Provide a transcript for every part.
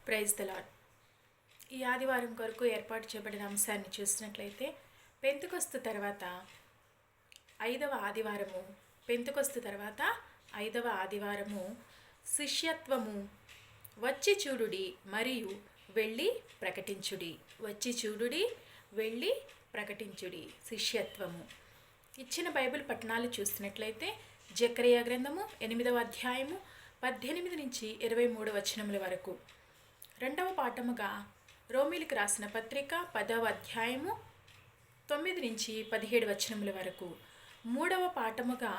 Praise the lord. ఈ ఆదివారం కొరకు ఏర్పాటు చేయబడిన అంశాన్ని చూసినట్లయితే పెంతెకొస్తు తర్వాత ఐదవ ఆదివారము శిష్యత్వము. వచ్చి చూడుడి మరియు వెళ్ళి ప్రకటించుడి. వచ్చి చూడుడి, వెళ్ళి ప్రకటించుడి. శిష్యత్వము. ఇచ్చిన బైబిల్ పట్టణాలు చూసినట్లయితే జకరియా గ్రంథము 8వ అధ్యాయము 18 నుంచి 23 వచనముల వరకు. రెండవ పాఠముగా రోమీలకు రాసిన పత్రిక 10వ అధ్యాయము 9 నుంచి 17 వచనముల వరకు. మూడవ పాఠముగా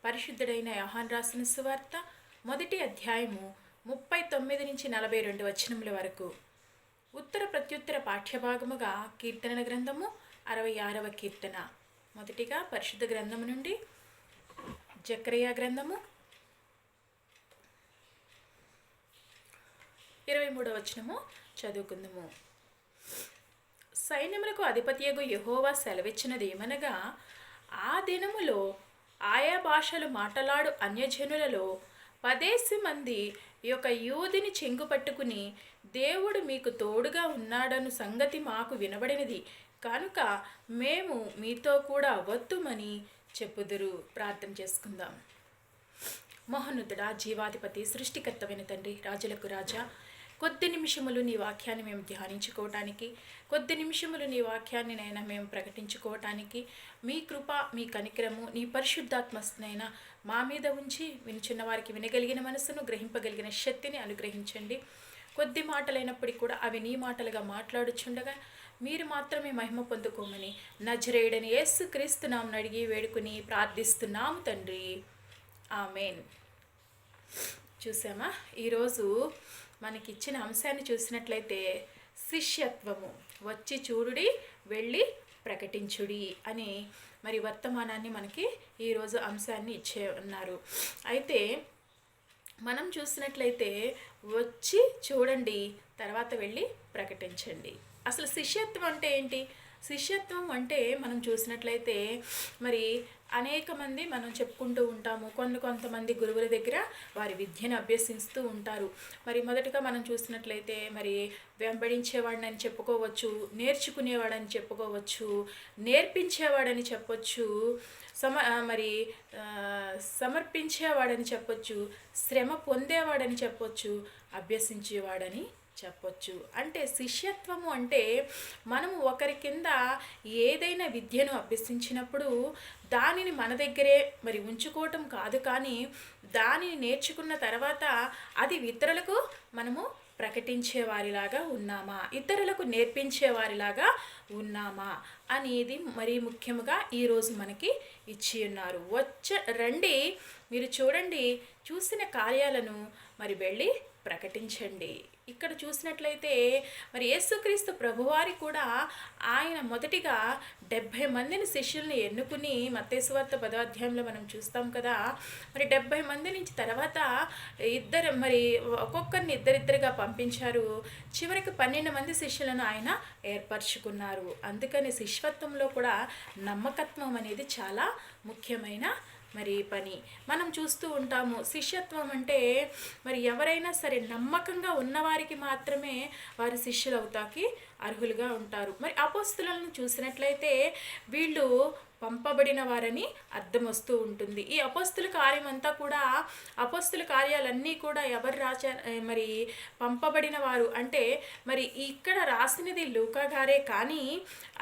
పరిశుద్ధుడైన యోహాను రాసిన సువార్త 1వ అధ్యాయము 39 నుంచి 42 వచనముల వరకు. ఉత్తర ప్రత్యుత్తర పాఠ్యభాగముగా కీర్తనల గ్రంథము 66వ కీర్తన. మొదటిగా పరిశుద్ధ గ్రంథము నుండి జకరియా గ్రంథము 23వ వచనము చదువుకుందాము. సైన్యములకు అధిపతియగు యెహోవా సెలవిచ్చినది ఏమనగా, ఆ దినములో ఆయా భాషలు మాట్లాడు అన్యజనులలో 10 మంది ఈ యొక్క యూదిని చెంగు పట్టుకుని, దేవుడు మీకు తోడుగా ఉన్నాడను సంగతి మాకు వినబడినది కనుక మేము మీతో కూడా వత్తుమని చెప్పుదురు. ప్రార్థన చేసుకుందాం. మహోన్నతుడా, జీవాధిపతి, సృష్టికర్తమైన తండ్రి, రాజులకు రాజా, కొద్ది నిమిషములు నీ వాక్యాన్ని మేము ధ్యానించుకోవటానికి, కొద్ది నిమిషములు నీ వాక్యాన్ని నైనా మేము ప్రకటించుకోవటానికి మీ కృప, మీ కనికరము, నీ పరిశుద్ధాత్మనైనా మా మీద ఉంచి వినుచున్న వారికి వినగలిగిన మనసును, గ్రహింపగలిగిన శక్తిని అనుగ్రహించండి. కొద్ది మాటలైనప్పటికీ కూడా అవి నీ మాటలుగా మాట్లాడుచుండగా మీరు మాత్రమే మహిమ పొందుకోమని నజరేయుడని యేసుక్రీస్తు నామమున అడిగి వేడుకుని ప్రార్థిస్తున్నాము తండ్రి. ఆమేన్. చూసామా, ఈరోజు మనకిచ్చిన అంశాన్ని చూసినట్లయితే శిష్యత్వము. వచ్చి చూడుడి, వెళ్ళి ప్రకటించుడి అని మరి వర్తమానాన్ని మనకి ఈరోజు అంశాన్ని ఇచ్చే ఉన్నారు. అయితే మనం చూసినట్లయితే వచ్చి చూడండి, తర్వాత వెళ్ళి ప్రకటించండి. అసలు శిష్యత్వం అంటే ఏంటి? శిష్యత్వం అంటే మనం చూసినట్లయితే మరి అనేక మంది మనం చెప్పుకుంటూ ఉంటాము. కొంతమంది గురువుల దగ్గర వారి విద్యను అభ్యసిస్తూ ఉంటారు. మరి మొదటగా మనం చూసినట్లయితే మరి వెంబడించేవాడని చెప్పుకోవచ్చు, నేర్చుకునేవాడని చెప్పుకోవచ్చు, నేర్పించేవాడని చెప్పొచ్చు, సమర్పించేవాడని చెప్పొచ్చు, శ్రమ పొందేవాడని చెప్పొచ్చు, అభ్యసించేవాడని చెప్పొచ్చు. అంటే శిష్యత్వము అంటే మనము ఒకరి కింద ఏదైనా విద్యను అభ్యసించినప్పుడు దానిని మన దగ్గరే మరి ఉంచుకోవటం కాదు, కానీ దానిని నేర్చుకున్న తర్వాత అది ఇతరులకు మనము ప్రకటించేవారిలాగా ఉన్నామా, ఇతరులకు నేర్పించేవారిలాగా ఉన్నామా అనేది మరి ముఖ్యంగా ఈరోజు మనకి ఇచ్చి ఉన్నారు. రండి, మీరు చూడండి, చూసిన కార్యాలను మరి వెళ్ళి ప్రకటించండి. ఇక్కడ చూసినట్లయితే మరి యేసుక్రీస్తు ప్రభువారి కూడా ఆయన మొదటిగా 70 మందిని శిష్యుల్ని ఎన్నుకుని మత్తయి సువార్త 10వ అధ్యాయంలో మనం చూస్తాం కదా. మరి 70 మంది నుంచి తర్వాత ఒక్కొక్కరిని ఇద్దరిద్దరుగా పంపించారు. చివరికి 12 మంది శిష్యులను ఆయన ఏర్పరచుకున్నారు. అందుకని శిష్యత్వంలో కూడా నమ్మకత్వం అనేది చాలా ముఖ్యమైన మరి పని మనం చూస్తూ ఉంటాము. శిష్యత్వం అంటే మరి ఎవరైనా సరే నమ్మకంగా ఉన్నవారికి మాత్రమే వారి శిష్యులు అవుతాకి అర్హులుగా ఉంటారు. మరి అపోస్తులను చూసినట్లయితే వీళ్ళు పంపబడిన వారని అర్థం వస్తూ ఉంటుంది. ఈ అపోస్తుల కార్యం అంతా కూడా, అపోస్తుల కార్యాలన్నీ కూడా ఎవరు మరి పంపబడిన వారు అంటే మరి ఇక్కడ రాసినది లూకా గారే. కానీ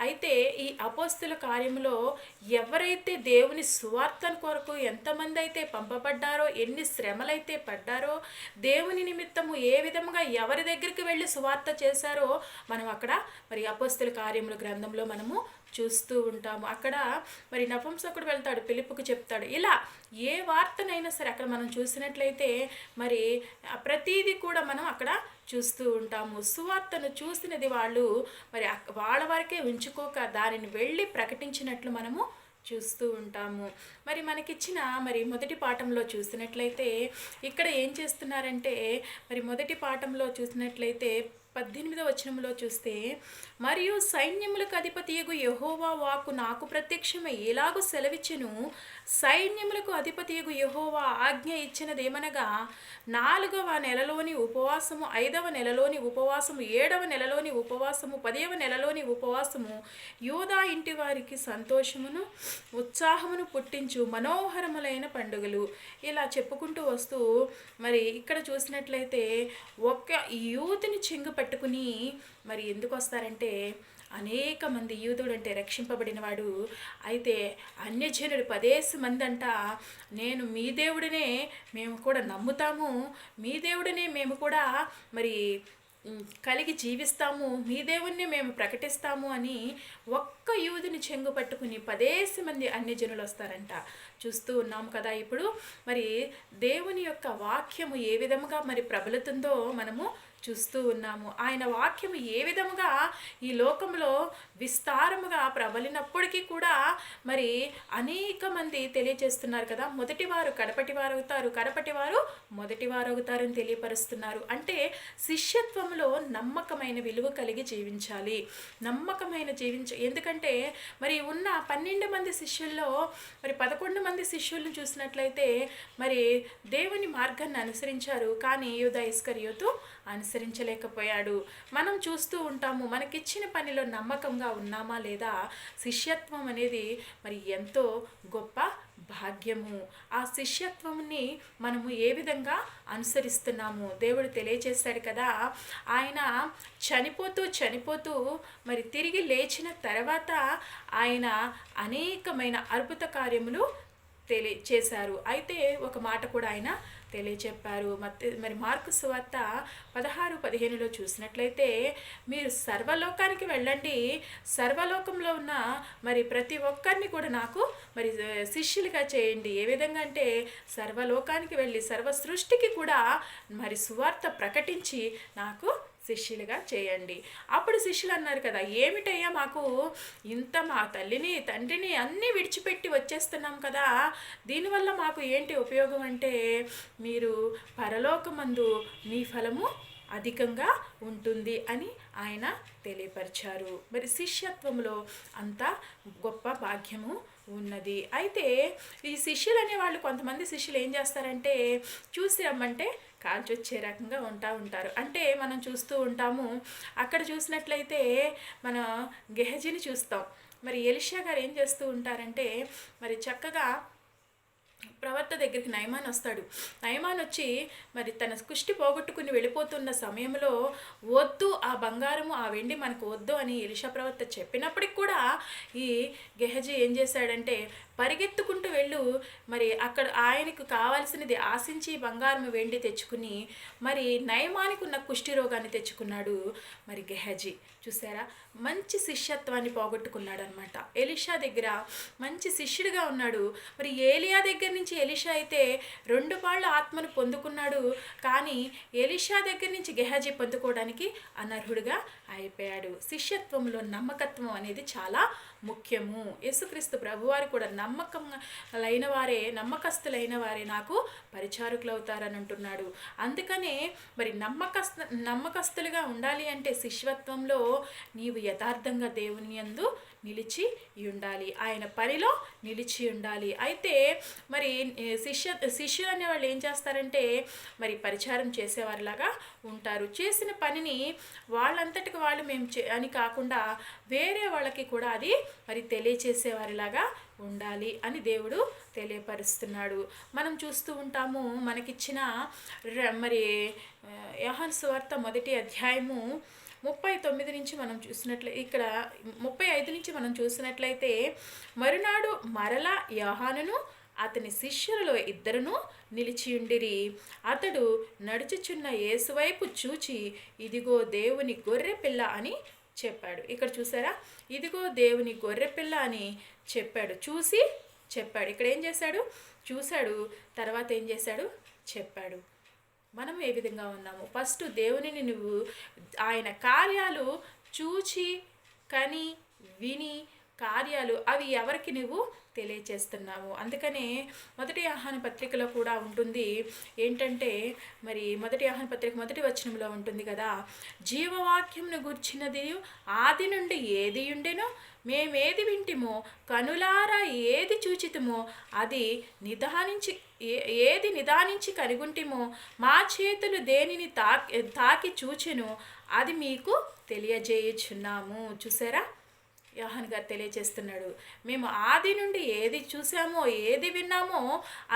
అయితే ఈ అపోస్తుల కార్యంలో ఎవరైతే దేవుని సువార్తను కొరకు ఎంతమంది అయితే పంపబడ్డారో, ఎన్ని శ్రమలైతే పడ్డారో, దేవుని నిమిత్తము ఏ విధంగా ఎవరి దగ్గరికి వెళ్ళి సువార్త చేశారో మనం అక్కడ మరి అపోస్తుల కార్యముల గ్రంథంలో మనము చూస్తూ ఉంటాము. అక్కడ మరి నపుంసకుడు వెళ్తాడు, ఫిలిప్పుకు చెప్తాడు. ఇలా ఏ వార్తనైనా సరే అక్కడ మనం చూసినట్లయితే మరి ప్రతీది కూడా మనం అక్కడ చూస్తూ ఉంటాము. సువార్తను చూసినది వాళ్ళు మరి వాళ్ళ వరకే ఉంచుకోక దానిని వెళ్ళి ప్రకటించినట్లు మనము చూస్తూ ఉంటాము. మరి మనకిచ్చిన మరి మొదటి పాఠంలో చూసినట్లయితే ఇక్కడ ఏం చేస్తున్నారంటే మరి మొదటి పాఠంలో చూసినట్లయితే 18వ వచనంలో చూస్తే, మరియు సైన్యములకు అధిపతియగు యెహోవా వాక్కు నాకు ప్రత్యక్షమై ఎలాగూ సెలవిచ్చెను, సైన్యములకు అధిపతియగు యెహోవా ఆజ్ఞ ఇచ్చినదేమనగా, 4వ నెలలోని ఉపవాసము, 5వ నెలలోని ఉపవాసము, 7వ నెలలోని ఉపవాసము, 10వ నెలలోని ఉపవాసము యూదా ఇంటి వారికి సంతోషమును ఉత్సాహమును పుట్టించు మనోహరములైన పండుగలు. ఇలా చెప్పుకుంటూ వస్తూ మరి ఇక్కడ చూసినట్లయితే ఒక్క యూతుని చెంగు పట్టుకుని మరి ఎందుకు వస్తారంటే, అనేక మంది యూదుడు అంటే రక్షింపబడిన వాడు అయితే అన్యజనుడు 10 మంది అంట, నేను మీ దేవుడినే మేము కూడా నమ్ముతాము, మీ దేవుడినే మేము కూడా మరి కలిగి జీవిస్తాము, మీ దేవుణ్ణి మేము ప్రకటిస్తాము అని ఒక్క యూదుని చెంగు పట్టుకుని 10 మంది అన్యజనులు వస్తారంట. చూస్తూ ఉన్నాము కదా ఇప్పుడు. మరి దేవుని యొక్క వాక్యము ఏ విధముగా మరి ప్రబలుతుందో మనము చూస్తూ ఉన్నాము. ఆయన వాక్యము ఏ విధముగా ఈ లోకంలో విస్తారముగా ప్రబలినప్పటికీ కూడా మరి అనేక మంది తెలియజేస్తున్నారు కదా, మొదటివారు కడపటివారు అవుతారు, కడపటివారు మొదటివారు అవుతారని తెలియపరుస్తున్నారు. అంటే శిష్యత్వంలో నమ్మకమైన విలువ కలిగి జీవించాలి, ఎందుకంటే మరి ఉన్న 12 మంది శిష్యుల్లో మరి 11 మంది శిష్యులను చూసినట్లయితే మరి దేవుని మార్గాన్ని అనుసరించారు, కానీ యూదా ఇస్కరియోతు అనుసరించలేకపోయాడు. మనం చూస్తూ ఉంటాము, మనకిచ్చిన పనిలో నమ్మకంగా ఉన్నామా లేదా. శిష్యత్వం అనేది మరి ఎంతో గొప్ప భాగ్యము. ఆ శిష్యత్వంని మనము ఏ విధంగా అనుసరిస్తున్నాము దేవుడు తెలియజేశాడు కదా. ఆయన చనిపోతూ మరి తిరిగి లేచిన తర్వాత ఆయన అనేకమైన అద్భుత కార్యములు చేశారు. అయితే ఒక మాట కూడా ఆయన తెలియచెప్పారు. మరి మార్కు సువార్త 16:15లో చూసినట్లయితే, మీరు సర్వలోకానికి వెళ్ళండి, సర్వలోకంలో ఉన్న మరి ప్రతి ఒక్కరిని కూడా నాకు మరి శిష్యులుగా చేయండి. ఏ విధంగా అంటే, సర్వలోకానికి వెళ్ళి సర్వ సృష్టికి కూడా మరి సువార్త ప్రకటించి నాకు శిష్యులుగా చేయండి. అప్పుడు శిష్యులు అన్నారు కదా, ఏమిటయ్యా మాకు ఇంత మా తల్లిని తండ్రిని అన్నీ విడిచిపెట్టి వచ్చేస్తున్నాం కదా, దీనివల్ల మాకు ఏంటి ఉపయోగం అంటే, మీరు పరలోకమందు మీ ఫలము అధికంగా ఉంటుంది అని ఆయన తెలియపరిచారు. మరి శిష్యత్వంలో అంత గొప్ప భాగ్యము ఉన్నది. అయితే ఈ శిష్యులు అనేవాళ్ళు, కొంతమంది శిష్యులు ఏం చేస్తారంటే, చూసి రమ్మంటే కాల్చొచ్చే రకంగా ఉంటారు. అంటే మనం చూస్తూ ఉంటాము, అక్కడ చూసినట్లయితే మన గెహజీని చూస్తాం. మరి ఎలీషా గారు ఏం చేస్తూ ఉంటారంటే, మరి చక్కగా ప్రవక్త దగ్గరికి నయమాన్ వస్తాడు. నయమాన్ వచ్చి మరి తన కుష్టి పోగొట్టుకుని వెళ్ళిపోతున్న సమయంలో, వద్దు ఆ బంగారము ఆ వెండి మనకు వద్దు అని ఎలీషా ప్రవక్త చెప్పినప్పటికి కూడా ఈ గెహజీ ఏం చేశాడంటే, పరిగెత్తుకుంటూ వెళ్ళు మరి అక్కడ ఆయనకు కావాల్సినది ఆశించి బంగారం వెండి తెచ్చుకుని మరి నయమానికి ఉన్న కుష్టి రోగాన్ని తెచ్చుకున్నాడు మరి గెహజీ. చూసారా, మంచి శిష్యత్వాన్ని పోగొట్టుకున్నాడు అనమాట. ఎలీషా దగ్గర మంచి శిష్యుడిగా ఉన్నాడు. మరి ఏలియా దగ్గర నుంచి ఎలీషా అయితే 2 పాళ్ళ ఆత్మను పొందుకున్నాడు, కానీ ఎలీషా దగ్గర నుంచి గెహజీ పొందుకోవడానికి అనర్హుడిగా అయిపోయాడు. శిష్యత్వంలో నమ్మకత్వం అనేది చాలా ముఖ్యము. యేసుక్రీస్తు ప్రభువారు కూడా నమ్మకస్తులైన వారే నాకు పరిచారకులు అవుతారని అంటున్నాడు. అందుకనే మరి నమ్మకస్తులుగా ఉండాలి అంటే శిష్యత్వంలో నీవు యథార్థంగా దేవుని యందు నిలిచి ఉండాలి, ఆయన పనిలో నిలిచి ఉండాలి. అయితే మరి శిష్యులు అనేవాళ్ళు ఏం చేస్తారంటే, మరి పరిచారం చేసేవారిలాగా ఉంటారు. చేసిన పనిని వాళ్ళంతటికి వాళ్ళు మేము అని కాకుండా వేరే వాళ్ళకి కూడా అది మరి తెలియచేసేవారిలాగా ఉండాలి అని దేవుడు తెలియపరుస్తున్నాడు. మనం చూస్తూ ఉంటాము, మనకిచ్చిన మరి యోహాను సువార్త 1వ అధ్యాయము 39 నుంచి మనం చూసినట్లయితే, ఇక్కడ 35 నుంచి మనం చూసినట్లయితే, మరునాడు మరలా యోహానును అతని శిష్యులలో 2 నిలిచియుండిరి. అతడు నడుచుచున్న యేసు వైపు చూచి, ఇదిగో దేవుని గొర్రె పిల్ల అని చెప్పాడు. ఇక్కడ చూసారా, ఇదిగో దేవుని గొర్రె పిల్ల అని చెప్పాడు. చూసి చెప్పాడు. ఇక్కడ ఏం చేశాడు? చూశాడు, తర్వాత ఏం చేశాడు? చెప్పాడు. మనం ఏ విధంగా ఉన్నాము? ఫస్ట్ దేవునిని నువ్వు ఆయన కార్యాలు చూచి కని విని కార్యాలు అవి ఎవరికి నువ్వు తెలియచేస్తున్నావు. అందుకనే మొదటి యోహాను పత్రికలో కూడా ఉంటుంది ఏంటంటే, మరి మొదటి యోహాను పత్రిక 1వ వచనంలో ఉంటుంది కదా, జీవవాక్యంను గూర్చినది ఆది నుండి ఏది ఉండెనో మేమేది వింటిమో కనులారా ఏది చూచితమో అది ఏది నిదానించి కనుగొంటిమో మా చేతులు దేనిని తాకి చూచెను అది మీకు తెలియజేయుచున్నాము. చూసారా, యోహాను గారు తెలియచేస్తున్నాడు, మేము ఆది నుండి ఏది చూసామో ఏది విన్నామో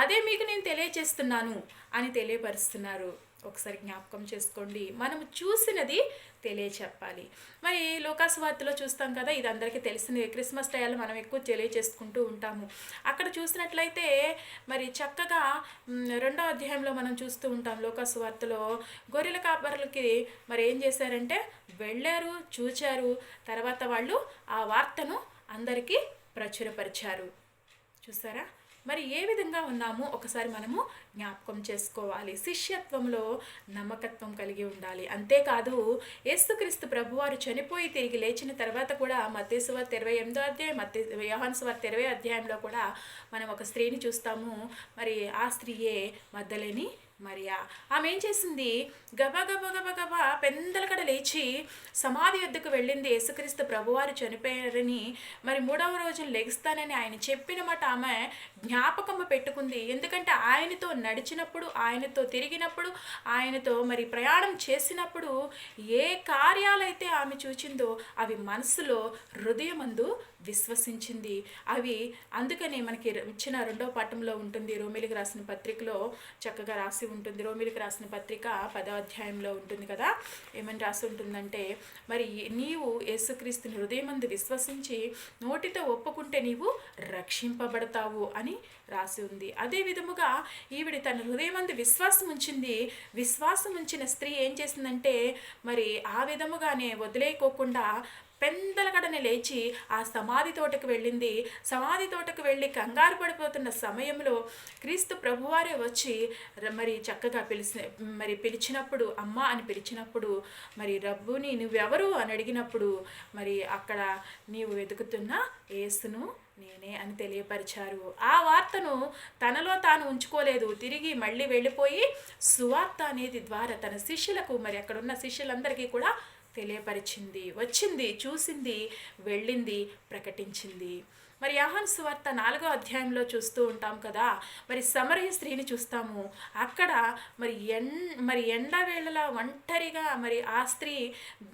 అదే మీకు నేను తెలియచేస్తున్నాను అని తెలియపరుస్తున్నారు. ఒకసారి జ్ఞాపకం చేసుకోండి, మనము చూసినది తెలియచెప్పాలి. మరి లూకాసు వార్తలో చూస్తాం కదా, ఇది అందరికీ తెలిసింది, క్రిస్మస్ టైంలో మనం ఎక్కువ తెలియచేసుకుంటూ ఉంటాము. అక్కడ చూసినట్లయితే మరి చక్కగా 2వ అధ్యాయంలో మనం చూస్తూ ఉంటాం. లూకాసు వార్తలో గొర్రెల కాపరులకి మరి ఏం చేశారంటే వెళ్ళారు, చూచారు, తర్వాత వాళ్ళు ఆ వార్తను అందరికీ ప్రచురపరిచారు. చూసారా, మరి ఏ విధంగా ఉన్నామో ఒకసారి మనము జ్ఞాపకం చేసుకోవాలి. శిష్యత్వంలో నమ్మకత్వం కలిగి ఉండాలి. అంతేకాదు, యేసుక్రీస్తు ప్రభువారు చనిపోయి తిరిగి లేచిన తర్వాత కూడా మత్తయి సువార్త 28వ అధ్యాయం, యోహాను సువార్త 20వ అధ్యాయంలో కూడా మనం ఒక స్త్రీని చూస్తాము. మరి ఆ స్త్రీయే మగ్దలేని మరియా. ఆమె ఏం చేసింది, గబా పెందలకడ లేచి సమాధి వద్దకు వెళ్ళింది. యేసుక్రీస్తు ప్రభువారు చనిపోయారని మరి 3వ రోజున లెగుస్తానని ఆయన చెప్పిన మాట ఆమె జ్ఞాపకము పెట్టుకుంది. ఎందుకంటే ఆయనతో నడిచినప్పుడు, ఆయనతో తిరిగినప్పుడు, ఆయనతో మరి ప్రయాణం చేసినప్పుడు ఏ కార్యాలైతే ఆమె చూచిందో అవి మనసులో హృదయమందు విశ్వసించింది. అవి అందుకని మనకి ఇచ్చిన 2వ పాఠంలో ఉంటుంది, రోమిలికి రాసిన పత్రికలో చక్కగా రాసి ఉంటుంది. రోమిలికి రాసిన పత్రిక 10వ అధ్యాయంలో ఉంటుంది కదా, ఏమని రాసి ఉంటుందంటే, మరి నీవు యేసుక్రీస్తుని హృదయమందు విశ్వసించి నోటితో ఒప్పుకుంటే నీవు రక్షింపబడతావు అని రాసి ఉంది. అదే విధముగా ఈవిడ తన హృదయమందు విశ్వాసం ఉంచింది. విశ్వాసం ఉంచిన స్త్రీ ఏం చేసిందంటే మరి ఆ విధముగానే వదిలేయకోకుండా పెందలగడని లేచి ఆ సమాధి తోటకు వెళ్ళింది. సమాధి తోటకు వెళ్ళి కంగారు పడిపోతున్న సమయంలో క్రీస్తు ప్రభువారే వచ్చి మరి చక్కగా పిలిచినప్పుడు, అమ్మ అని పిలిచినప్పుడు, మరి రబ్బుని నువ్వెవరు అని అడిగినప్పుడు మరి అక్కడ నీవు వెతుకుతున్న యేసును నేనే అని తెలియపరిచారు. ఆ వార్తను తనలో తాను ఉంచుకోలేదు, తిరిగి మళ్ళీ వెళ్ళిపోయి సువార్త అనేది ద్వారా తన శిష్యులకు, మరి అక్కడ ఉన్న శిష్యులందరికీ కూడా తెలియపరిచింది. వచ్చింది, చూసింది, వెళ్ళింది, ప్రకటించింది. మరి యోహాను సువార్త 4వ అధ్యాయంలో చూస్తూ ఉంటాం కదా, మరి సమరయ స్త్రీని చూస్తాము. అక్కడ మరి ఎండవేళలా ఒంటరిగా మరి ఆ స్త్రీ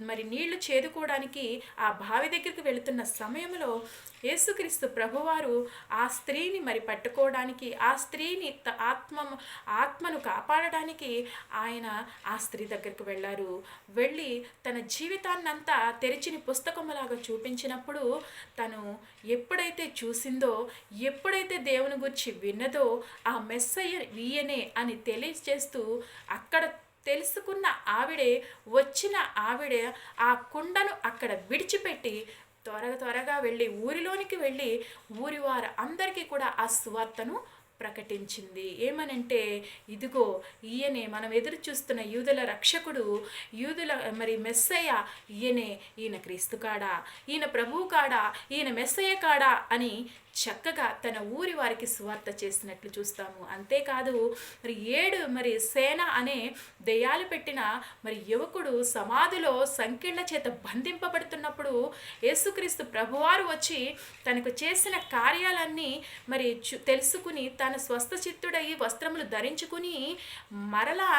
మరి నీళ్లు చేదుకోవడానికి ఆ బావి దగ్గరికి వెళుతున్న సమయంలో యేసుక్రీస్తు ప్రభువారు ఆ స్త్రీని మరి పట్టుకోవడానికి, ఆ స్త్రీని ఆత్మను కాపాడడానికి ఆయన ఆ స్త్రీ దగ్గరికి వెళ్ళారు. వెళ్ళి తన జీవితాన్నంతా తెరిచిన పుస్తకములాగా చూపించినప్పుడు తను ఎప్పుడైతే చూసిందో, ఎప్పుడైతే దేవుని గురించి విన్నదో ఆ మెస్సయ్య ఈయనే అని తెలియజేస్తూ అక్కడ తెలుసుకున్న వచ్చిన ఆవిడ ఆ కుండను అక్కడ విడిచిపెట్టి త్వరగా వెళ్ళి ఊరిలోనికి వెళ్ళి ఊరి వారు అందరికీ కూడా ఆ సువార్తను ప్రకటించింది. ఏమనంటే, ఇదిగో ఈయనే మనం ఎదురు చూస్తున్న యూదుల రక్షకుడు, యూదుల మరి మెస్సయ్య ఈయనే, ఈయన క్రీస్తు కాడా, ఈయన ప్రభువు కాడా, ఈయన మెస్సయ్య కాడా అని చక్కగా తన ఊరి వారికి సువార్త చేసినట్లు చూస్తాము. అంతేకాదు మరి సేన అనే దెయ్యాలు పెట్టిన మరి యువకుడు సమాధిలో సంకెళ్ళ చేత బంధింపబడుతున్నప్పుడు యేసుక్రీస్తు ప్రభువారు వచ్చి తనకు చేసిన కార్యాలన్నీ మరి తెలుసుకుని తన స్వస్థ చిత్తుడయి వస్త్రములు ధరించుకుని మరలా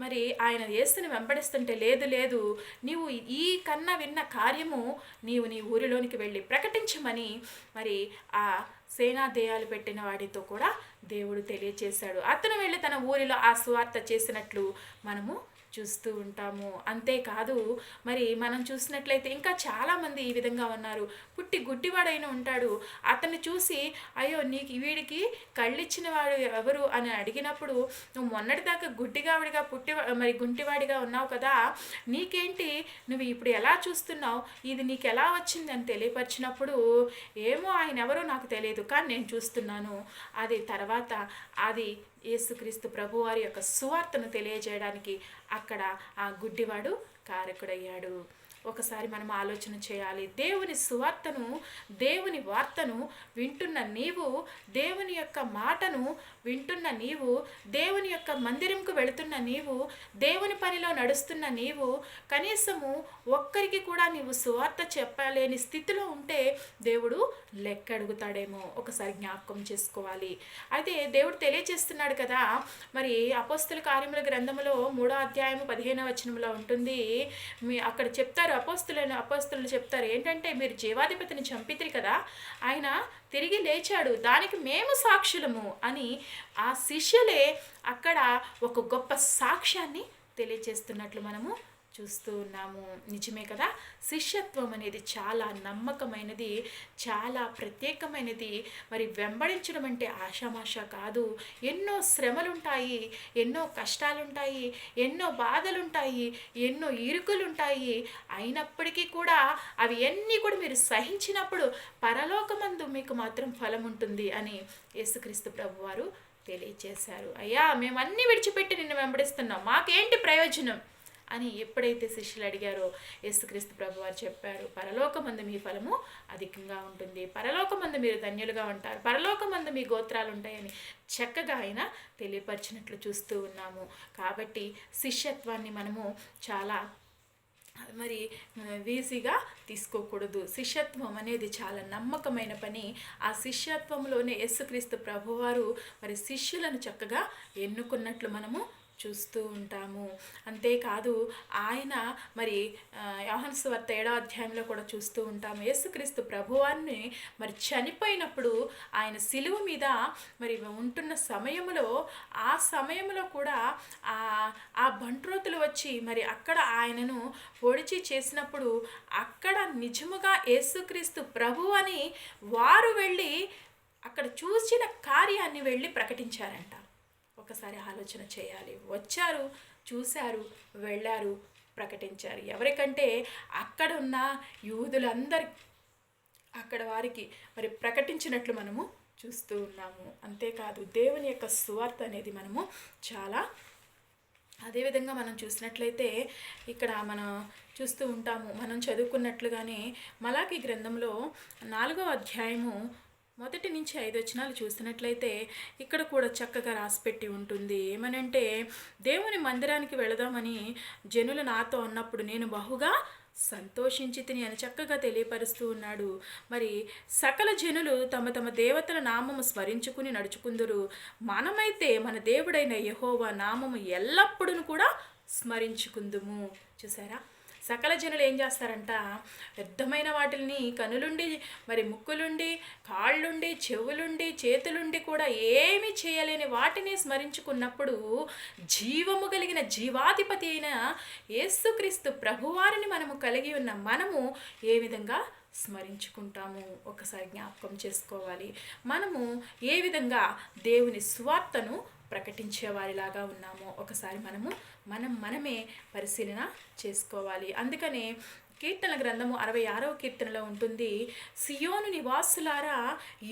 మరి ఆయన యేసుని వెంబడిస్తుంటే, లేదు నీవు ఈ కన్నా విన్న కార్యము నీవు నీ ఊరిలోనికి వెళ్ళి ప్రకటించమని మరి ఆ సేనా దేయాలు పెట్టిన వాడితో కూడా దేవుడు తెలియచేశాడు. అతను వెళ్ళి తన ఊరిలో ఆ సువార్త చేసినట్లు మనము చూస్తూ ఉంటాము. అంతేకాదు మరి మనం చూసినట్లయితే ఇంకా చాలామంది ఈ విధంగా ఉన్నారు. పుట్టి గుడ్డివాడైన ఉంటాడు, అతన్ని చూసి అయ్యో నీకు వీడికి కళ్ళిచ్చిన వాడు ఎవరు అని అడిగినప్పుడు, నువ్వు మొన్నటిదాకా గుడ్డిగావిడిగా గుంటివాడిగా ఉన్నావు కదా, నీకేంటి, నువ్వు ఇప్పుడు ఎలా చూస్తున్నావు, ఇది నీకు ఎలా వచ్చింది అని తెలియపరిచినప్పుడు, ఏమో ఆయన ఎవరో నాకు తెలియదు కానీ నేను చూస్తున్నాను. అది తర్వాత అది యేసుక్రీస్తు ప్రభువారి యొక్క సువార్తను తెలియజేయడానికి అక్కడ ఆ గుడ్డివాడు కారకుడయ్యాడు. ఒకసారి మనం ఆలోచన చేయాలి. దేవుని సువార్తను, దేవుని వార్తను వింటున్న నీవు, దేవుని యొక్క మాటను వింటున్న నీవు, దేవుని యొక్క మందిరంకు వెళుతున్న నీవు, దేవుని పనిలో నడుస్తున్న నీవు కనీసము ఒక్కరికి కూడా నీవు సువార్త చెప్పలేని స్థితిలో ఉంటే దేవుడు లెక్క అడుగుతాడేమో ఒకసారి జ్ఞాపకం చేసుకోవాలి. అయితే దేవుడు తెలియజేస్తున్నాడు కదా, మరి అపోస్తల కార్యముల గ్రంథములో 3వ అధ్యాయము 15వ వచనంలో ఉంటుంది. అక్కడ చెప్తారు, అపోస్తలు చెప్తారు ఏంటంటే, మీరు జీవాధిపతిని చంపితిరి కదా, ఆయన తిరిగి లేచాడు, దానికి మేము సాక్షులము అని ఆ శిష్యులే అక్కడ ఒక గొప్ప సాక్ష్యాన్ని తెలియజేస్తున్నట్లు మనము చూస్తూ ఉన్నాము. నిజమే కదా, శిష్యత్వం అనేది చాలా నమ్మకమైనది, చాలా ప్రత్యేకమైనది. మరి వెంబడించడం అంటే ఆషామాషా కాదు. ఎన్నో శ్రమలుంటాయి, ఎన్నో కష్టాలుంటాయి, ఎన్నో బాధలుంటాయి, ఎన్నో ఇరుకులుంటాయి. అయినప్పటికీ కూడా అవి అన్నీ కూడా మీరు సహించినప్పుడు పరలోకమందు మీకు మాత్రం ఫలం ఉంటుంది అని యేసుక్రీస్తు ప్రభువారు తెలియజేశారు. అయ్యా, మేమన్నీ విడిచిపెట్టి నిన్ను వెంబడిస్తున్నాం, మాకేంటి ప్రయోజనం అని ఎప్పుడైతే శిష్యులు అడిగారో యేసుక్రీస్తు ప్రభువారు చెప్పారు, పరలోకమందు మీ ఫలము అధికంగా ఉంటుంది, పరలోకమందు మీరు ధన్యులుగా ఉంటారు, పరలోకమందు మీ గోత్రాలు ఉంటాయని చక్కగా ఆయన తెలియపరిచినట్లు చూస్తూ ఉన్నాము. కాబట్టి శిష్యత్వాన్ని మనము చాలా మరి ఈజీగా తీసుకోకూడదు. శిష్యత్వం అనేది చాలా నమ్మకమైన పని. ఆ శిష్యత్వంలోనే యేసుక్రీస్తు ప్రభువారు మరి శిష్యులను చక్కగా ఎన్నుకున్నట్లు మనము చూస్తూ ఉంటాము. అంతేకాదు ఆయన మరి యోహాను సువార్త 7వ అధ్యాయంలో కూడా చూస్తూ ఉంటాము. యేసుక్రీస్తు ప్రభువారిని మరి చనిపోయినప్పుడు ఆయన సిలువ మీద మరి ఉంటున్న సమయంలో, ఆ సమయంలో కూడా ఆ బంట్రోతులు వచ్చి మరి అక్కడ ఆయనను పొడిచి చేసినప్పుడు అక్కడ నిజముగా యేసుక్రీస్తు ప్రభువు అని వారు వెళ్ళి అక్కడ చూసిన కార్యాన్ని వెళ్ళి ప్రకటించారంట. ఒకసారి ఆలోచన చేయాలి. వచ్చారు, చూశారు, వెళ్ళారు, ప్రకటించారు. ఎవరికంటే అక్కడ ఉన్న యూదులందరి అక్కడ వారికి మరి ప్రకటించినట్లు మనము చూస్తూ ఉన్నాము. అంతేకాదు దేవుని యొక్క సువార్త అనేది మనము చాలా అదేవిధంగా మనం చూసినట్లయితే ఇక్కడ మనం చూస్తూ ఉంటాము, మనం చదువుకున్నట్లుగానే మలాకీ గ్రంథంలో 4వ అధ్యాయము 1 నుంచి 5 వచనాలు చూసినట్లయితే ఇక్కడ కూడా చక్కగా రాసిపెట్టి ఉంటుంది. ఏమనంటే, దేవుని మందిరానికి వెళదామని జనులు నాతో అన్నప్పుడు నేను బహుగా సంతోషించి తిని అని చక్కగా తెలియపరుస్తూ ఉన్నాడు. మరి సకల జనులు తమ తమ దేవతల నామము స్మరించుకుని నడుచుకుందురు, మనమైతే మన దేవుడైన యెహోవా నామము ఎల్లప్పుడూ కూడా స్మరించుకుందుము. చూసారా, సకల జనులు ఏం చేస్తారంట, వ్యర్థమైన వాటిని కనులుండి మరి ముక్కులుండి కాళ్ళుండి చెవులుండి చేతులుండి కూడా ఏమీ చేయలేని వాటిని స్మరించుకున్నప్పుడు జీవము కలిగిన జీవాధిపతి అయిన యేసుక్రీస్తు ప్రభువారిని మనము కలిగి ఉన్న మనము ఏ విధంగా స్మరించుకుంటాము ఒకసారి జ్ఞాపకం చేసుకోవాలి. మనము ఏ విధంగా దేవుని సువార్తను ప్రకటించే వారిలాగా ఉన్నామో ఒకసారి మనమే పరిశీలన చేసుకోవాలి. అందుకనే కీర్తన గ్రంథము 66వ కీర్తనలో ఉంటుంది, సియోను నివాసులారా